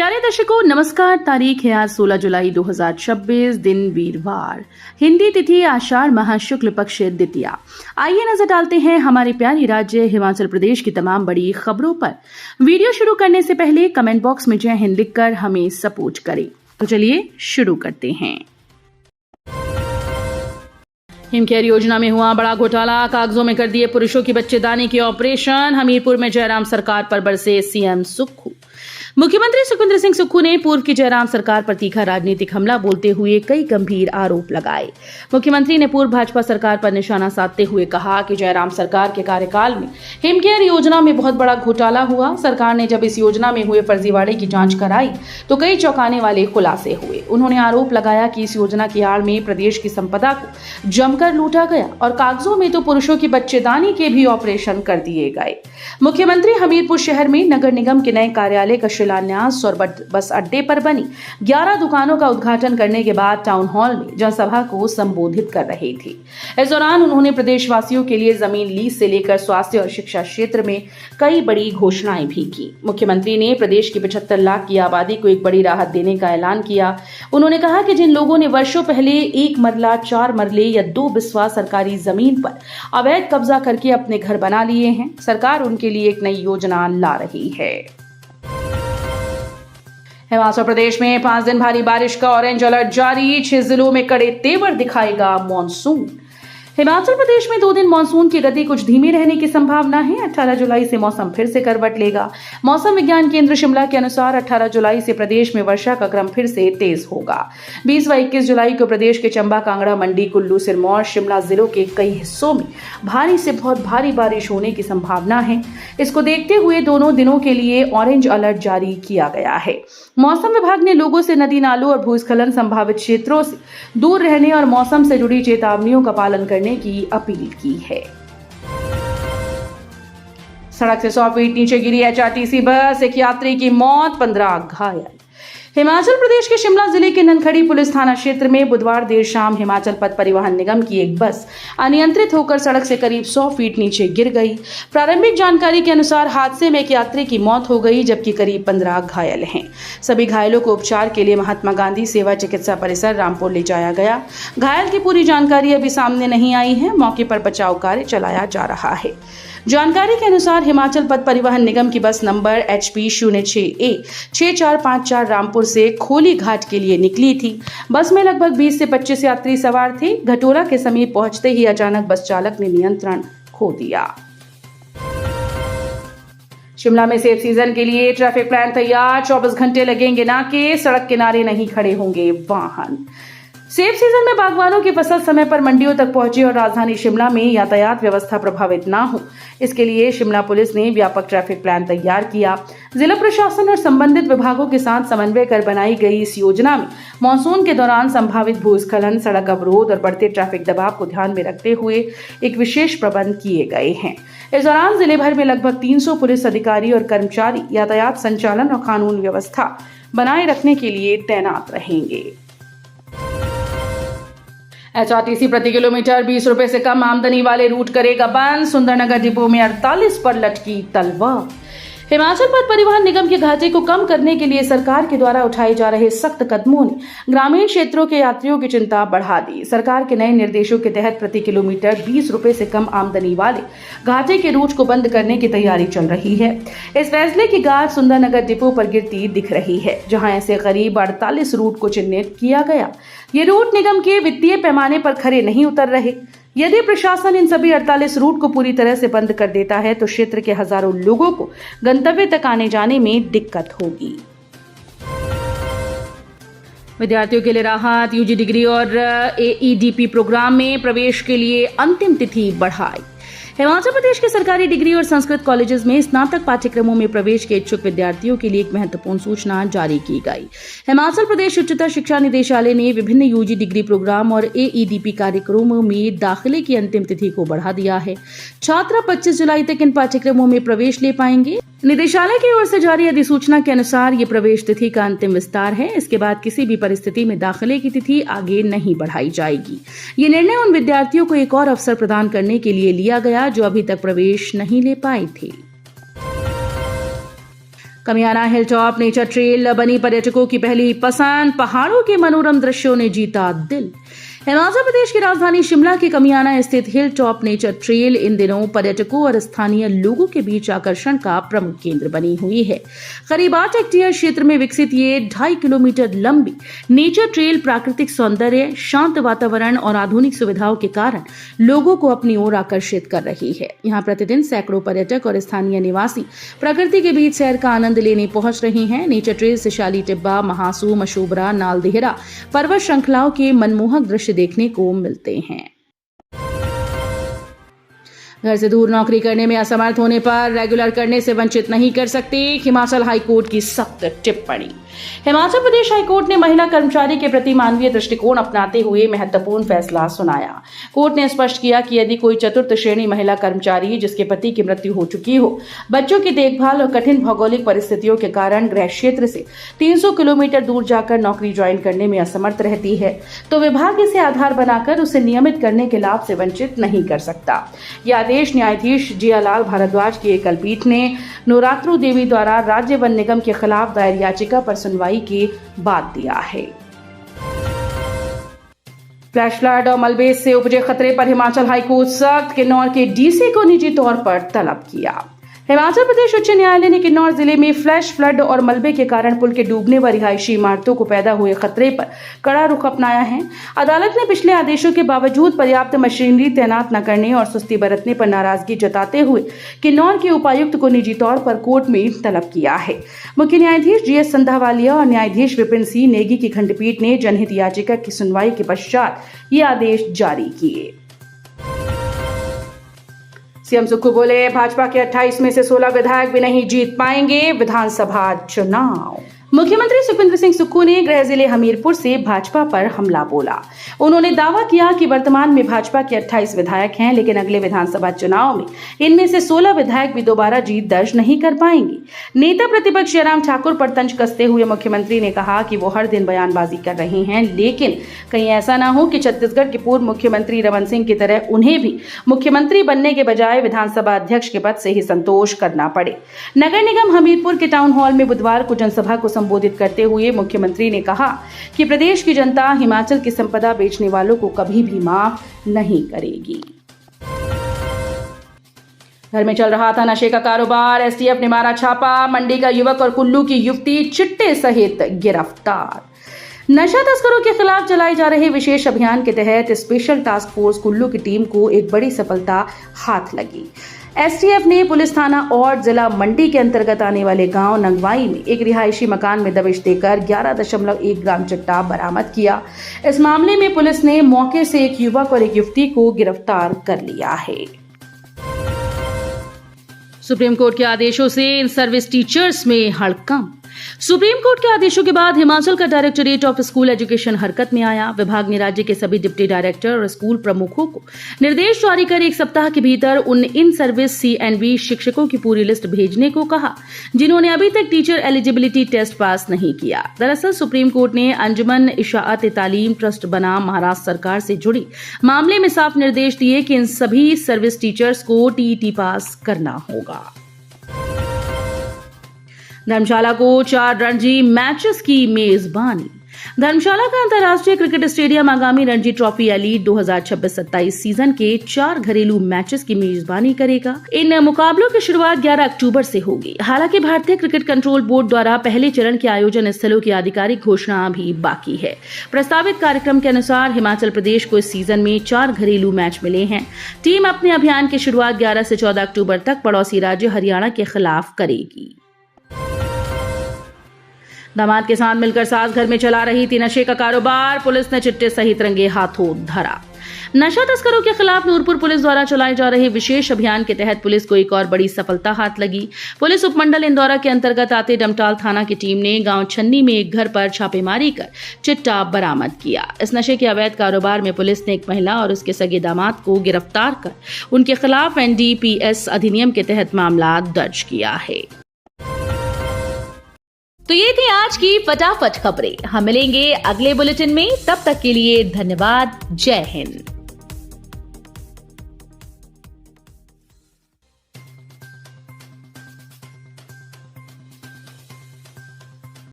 प्यारे दर्शकों नमस्कार। तारीख है आज 16 जुलाई 2026, दिन वीरवार, हिंदी तिथि आषाढ़ माह शुक्ल पक्ष द्वितीया। आइए नजर डालते हैं हमारे प्यारे राज्य हिमाचल प्रदेश की तमाम बड़ी खबरों पर। वीडियो शुरू करने से पहले कमेंट बॉक्स में जय हिंद लिखकर हमें सपोर्ट करें। तो चलिए शुरू करते हैं। हिमकेयर योजना में हुआ बड़ा घोटाला, कागजों में कर दिए पुरुषों की बच्चेदानी के ऑपरेशन। हमीरपुर में जयराम सरकार पर बरसे सीएम सुक्खू। मुख्यमंत्री सुखविंदर सिंह सुक्खू ने पूर्व की जयराम सरकार पर तीखा राजनीतिक हमला बोलते हुए कई गंभीर आरोप लगाए। मुख्यमंत्री ने पूर्व भाजपा सरकार पर निशाना साधते हुए कहा कि जयराम सरकार के कार्यकाल में हिमकेयर योजना में बहुत बड़ा घोटाला हुआ। सरकार ने जब इस योजना में हुए फर्जीवाड़े की जांच कराई तो कई चौंकाने वाले खुलासे हुए। उन्होंने आरोप लगाया कि इस योजना की आड़ में प्रदेश की संपदा को जमकर लूटा गया और कागजों में तो पुरुषों की बच्चेदानी के भी ऑपरेशन कर दिए गए। मुख्यमंत्री हमीरपुर शहर में नगर निगम के नए कार्यालय का शिलान्यास और बस अड्डे पर बनी 11 दुकानों का उद्घाटन करने के बाद टाउन हॉल में जनसभा को संबोधित कर रहे थे। इस दौरान उन्होंने प्रदेशवासियों के लिए जमीन लीज से लेकर स्वास्थ्य और शिक्षा क्षेत्र में कई बड़ी घोषणाएं भी की। मुख्यमंत्री ने प्रदेश की 75 लाख की आबादी को एक बड़ी राहत देने का ऐलान किया। उन्होंने कहा कि जिन लोगों ने वर्षों पहले 1 मरला 4 मरले या 2 बिस्वा सरकारी जमीन पर अवैध कब्जा करके अपने घर बना लिए हैं, सरकार उनके लिए एक नई योजना ला रही है। हिमाचल प्रदेश में 5 दिन भारी बारिश का ऑरेंज अलर्ट जारी। 6 जिलों में कड़े तेवर दिखाएगा मॉनसून। हिमाचल प्रदेश में 2 दिन मानसून की गति कुछ धीमी रहने की संभावना है। 18 जुलाई से मौसम फिर से करवट लेगा। मौसम विज्ञान केंद्र शिमला के अनुसार 18 जुलाई से प्रदेश में वर्षा का क्रम फिर से तेज होगा। 20 व 21 जुलाई को प्रदेश के चंबा, कांगड़ा, मंडी, कुल्लू, सिरमौर, शिमला जिलों के कई हिस्सों में भारी से बहुत भारी बारिश होने की संभावना है। इसको देखते हुए दोनों दिनों के लिए ऑरेंज अलर्ट जारी किया गया है। मौसम विभाग ने लोगों से नदी नालों और भूस्खलन संभावित क्षेत्रों से दूर रहने और मौसम से जुड़ी चेतावनियों का पालन करने की अपील की है। सड़क से 100 फीट नीचे गिरी HRTC बस, एक यात्री की मौत, 15 घायल। हिमाचल प्रदेश के शिमला जिले के ननखड़ी पुलिस थाना क्षेत्र में बुधवार देर शाम हिमाचल पथ परिवहन निगम की एक बस अनियंत्रित होकर सड़क से करीब 100 फीट नीचे गिर गई। प्रारंभिक जानकारी के अनुसार हादसे में एक यात्री की मौत हो गई जबकि करीब 15 घायल हैं। सभी घायलों को उपचार के लिए महात्मा गांधी सेवा चिकित्सा परिसर रामपुर ले जाया गया। घायल की पूरी जानकारी अभी सामने नहीं आई है। मौके पर बचाव कार्य चलाया जा रहा है। जानकारी के अनुसार हिमाचल पथ परिवहन निगम की बस नंबर HP 06A 6454 रामपुर से खोली घाट के लिए निकली थी। बस में लगभग 20 से 25 यात्री सवार थे। घटोला के समीप पहुंचते ही अचानक बस चालक ने नियंत्रण खो दिया। शिमला में सेब सीजन के लिए ट्रैफिक प्लान तैयार। 24 घंटे लगेंगे नाके, सड़क किनारे नहीं खड़े होंगे वाहन। सेब सीजन में बागवानों की फसल समय पर मंडियों तक पहुंचे और राजधानी शिमला में यातायात व्यवस्था प्रभावित ना हो, इसके लिए शिमला पुलिस ने व्यापक ट्रैफिक प्लान तैयार किया। जिला प्रशासन और संबंधित विभागों के साथ समन्वय कर बनाई गई इस योजना में मानसून के दौरान संभावित भूस्खलन, सड़क अवरोध और बढ़ते ट्रैफिक दबाव को ध्यान में रखते हुए एक विशेष प्रबंध किए गए हैं। इस दौरान जिले भर में लगभग 300 पुलिस अधिकारी और कर्मचारी यातायात संचालन और कानून व्यवस्था बनाए रखने के लिए तैनात रहेंगे। HRTC प्रति किलोमीटर 20 रुपए से कम आमदनी वाले रूट करेगा बंद। सुंदरनगर डिपो में 48 पर लटकी तलवार। हिमाचल पथ परिवहन निगम के घाटे को कम करने के लिए सरकार के द्वारा उठाए जा रहे सख्त कदमों ने ग्रामीण क्षेत्रों के यात्रियों की चिंता बढ़ा दी। सरकार के नए निर्देशों के तहत प्रति किलोमीटर 20 रुपए से कम आमदनी वाले घाटे के रूट को बंद करने की तैयारी चल रही है। इस फैसले की गाज सुंदरनगर डिपो पर गिरती दिख रही है, जहां ऐसे करीब 48 रूट को चिन्हित किया गया। ये रूट निगम के वित्तीय पैमाने पर खरे नहीं उतर रहे। यदि प्रशासन इन सभी 48 रूट को पूरी तरह से बंद कर देता है तो क्षेत्र के हजारों लोगों को गंतव्य तक आने जाने में दिक्कत होगी। विद्यार्थियों के लिए राहत। UG डिग्री और AEDP प्रोग्राम में प्रवेश के लिए अंतिम तिथि बढ़ाई। हिमाचल प्रदेश के सरकारी डिग्री और संस्कृत कॉलेजेस में स्नातक पाठ्यक्रमों में प्रवेश के इच्छुक विद्यार्थियों के लिए एक महत्वपूर्ण सूचना जारी की गई। हिमाचल प्रदेश उच्चतर शिक्षा निदेशालय ने विभिन्न UG डिग्री प्रोग्राम और AEDP कार्यक्रमों में दाखिले की अंतिम तिथि को बढ़ा दिया है। छात्र 25 जुलाई तक इन पाठ्यक्रमों में प्रवेश ले पाएंगे। निदेशालय की ओर से जारी अधिसूचना के अनुसार ये प्रवेश तिथि का अंतिम विस्तार है। इसके बाद किसी भी परिस्थिति में दाखिले की तिथि आगे नहीं बढ़ाई जाएगी। ये निर्णय उन विद्यार्थियों को एक और अवसर प्रदान करने के लिए लिया गया जो अभी तक प्रवेश नहीं ले पाए थे। Kamiana hill top nature trail बनी पर्यटकों की पहली पसंद। पहाड़ों के मनोरम दृश्यों ने जीता दिल। हिमाचल प्रदेश की राजधानी शिमला के कमियाना स्थित हिल टॉप नेचर ट्रेल इन दिनों पर्यटकों और स्थानीय लोगों के बीच आकर्षण का प्रमुख केंद्र बनी हुई है। करीब 8 हेक्टेयर क्षेत्र में विकसित ये 2.5 किलोमीटर लंबी नेचर ट्रेल प्राकृतिक सौंदर्य, शांत वातावरण और आधुनिक सुविधाओं के कारण लोगों को अपनी ओर आकर्षित कर रही है। यहाँ प्रतिदिन सैकड़ों पर्यटक और स्थानीय निवासी प्रकृति के बीच सैर का आनंद लेने पहुंच रहे हैं। नेचर ट्रेल से शाली टिब्बा, महासू, मशोबरा, नालदेहरा पर्वत श्रृंखलाओं के मनमोहक दृश्य देखने को मिलते हैं। घर से दूर नौकरी करने में असमर्थ होने पर रेगुलर करने से वंचित नहीं कर सकते, हिमाचल हाईकोर्ट की सख्त टिप्पणी। हिमाचल प्रदेश हाईकोर्ट ने महिला कर्मचारी के प्रति मानवीय दृष्टिकोण अपनाते हुए महत्वपूर्ण फैसला सुनाया। कोर्ट ने स्पष्ट किया कि यदि कोई चतुर्थ श्रेणी महिला कर्मचारी जिसके पति की मृत्यु हो चुकी हो, बच्चों की देखभाल और कठिन भौगोलिक परिस्थितियों के कारण गृह क्षेत्र से 300 किलोमीटर दूर जाकर नौकरी ज्वाइन करने में असमर्थ रहती है, तो विभाग इसे आधार बनाकर उसे नियमित करने के लाभ से वंचित नहीं कर सकता। यह आदेश न्यायाधीश जियालाल भारद्वाज की एकल पीठ ने नवरात्रो देवी द्वारा राज्य वन निगम के खिलाफ दायर याचिका पर सुनवाई के बाद दिया है। फ्लैश फ्लड और मलबे से उपजे खतरे पर हिमाचल हाईकोर्ट सख्त, किन्नौर के डीसी को निजी तौर पर तलब किया। हिमाचल प्रदेश उच्च न्यायालय ने किन्नौर जिले में फ्लैश फ्लड और मलबे के कारण पुल के डूबने व रिहायशी इमारतों को पैदा हुए खतरे पर कड़ा रुख अपनाया है। अदालत ने पिछले आदेशों के बावजूद पर्याप्त मशीनरी तैनात न करने और सुस्ती बरतने पर नाराजगी जताते हुए किन्नौर के उपायुक्त को निजी तौर पर कोर्ट में तलब किया है। मुख्य न्यायाधीश जीएस संधावालिया और न्यायाधीश विपिन सिंह नेगी की खंडपीठ ने जनहित याचिका की सुनवाई के पश्चात ये आदेश जारी किए। सीएम सुक्खू बोले, भाजपा के 28 में से 16 विधायक भी नहीं जीत पाएंगे विधानसभा चुनाव। मुख्यमंत्री सुखविंदर सिंह सुक्खू ने गृह जिले हमीरपुर से भाजपा पर हमला बोला। उन्होंने दावा किया कि वर्तमान में भाजपा के 28 विधायक हैं, लेकिन अगले विधानसभा चुनाव में इनमें से 16 विधायक भी दोबारा जीत दर्ज नहीं कर पाएंगे। नेता प्रतिपक्ष जयराम ठाकुर पर तंज कसते हुए मुख्यमंत्री ने कहा कि वो हर दिन बयानबाजी कर रहे हैं, लेकिन कहीं ऐसा ना हो कि छत्तीसगढ़ के पूर्व मुख्यमंत्री रमन सिंह की तरह उन्हें भी मुख्यमंत्री बनने के बजाय विधानसभा अध्यक्ष के पद से ही संतोष करना पड़े। नगर निगम हमीरपुर के टाउन हॉल में बुधवार को जनसभा को संबोधित करते हुए मुख्यमंत्री ने कहा कि प्रदेश की जनता हिमाचल की संपदा बेचने वालों को कभी भी माफ नहीं करेगी। घर में चल रहा था नशे का कारोबार, एसटीएफ ने मारा छापा। मंडी का युवक और कुल्लू की युवती चिट्टे सहित गिरफ्तार। नशा तस्करों के खिलाफ चलाए जा रहे विशेष अभियान के तहत स्पेशल टास्क फोर्स कुल्लू की टीम को एक बड़ी सफलता हाथ लगी। एसटीएफ ने पुलिस थाना और जिला मंडी के अंतर्गत आने वाले गांव नंगवाई में एक रिहायशी मकान में दबिश देकर 11.1 ग्राम चिट्टा बरामद किया। इस मामले में पुलिस ने मौके से एक युवक और एक युवती को गिरफ्तार कर लिया है। सुप्रीम कोर्ट के आदेशों से इन सर्विस टीचर्स में हड़कंप। सुप्रीम कोर्ट के आदेशों के बाद हिमाचल का डायरेक्टोरेट ऑफ स्कूल एजुकेशन हरकत में आया। विभाग ने राज्य के सभी डिप्टी डायरेक्टर और स्कूल प्रमुखों को निर्देश जारी कर 1 सप्ताह के भीतर उन इन सर्विस CNB शिक्षकों की पूरी लिस्ट भेजने को कहा जिन्होंने अभी तक टीचर एलिजिबिलिटी टेस्ट पास नहीं किया। दरअसल सुप्रीम कोर्ट ने अंजुमन इशाअत तालीम ट्रस्ट बनाम महाराष्ट्र सरकार से जुड़ी मामले में साफ निर्देश दिए कि इन सभी सर्विस टीचर्स को TET पास करना होगा। धर्मशाला को 4 रणजी मैचेस की मेजबानी। धर्मशाला का अंतर्राष्ट्रीय क्रिकेट स्टेडियम आगामी रणजी ट्रॉफी एलीट 2026-27 सीजन के 4 घरेलू मैचेस की मेजबानी करेगा। इन मुकाबलों की शुरुआत 11 अक्टूबर से होगी। हालांकि भारतीय क्रिकेट कंट्रोल बोर्ड द्वारा पहले चरण के आयोजन स्थलों की आधिकारिक घोषणा अभी बाकी है। प्रस्तावित कार्यक्रम के अनुसार हिमाचल प्रदेश को इस सीजन में 4 घरेलू मैच मिले हैं। टीम अपने अभियान की शुरुआत 11 से 14 अक्टूबर तक पड़ोसी राज्य हरियाणा के खिलाफ करेगी। दामाद के साथ मिलकर सास घर में चला रही थी नशे का कारोबार, पुलिस ने चिट्टे सहित रंगे हाथों धरा। नशा तस्करों के खिलाफ नूरपुर पुलिस द्वारा चलाए जा रहे विशेष अभियान के तहत पुलिस को एक और बड़ी सफलता हाथ लगी। पुलिस उपमंडल इंदौरा के अंतर्गत आते डमटाल थाना की टीम ने गांव छन्नी में एक घर पर छापेमारी कर चिट्टा बरामद किया। इस नशे के अवैध कारोबार में पुलिस ने एक महिला और उसके सगे दामाद को गिरफ्तार कर उनके खिलाफ NDPS अधिनियम के तहत मामला दर्ज किया है। तो ये थी आज की फटाफट खबरें। हम मिलेंगे अगले बुलेटिन में, तब तक के लिए धन्यवाद। जय हिंद।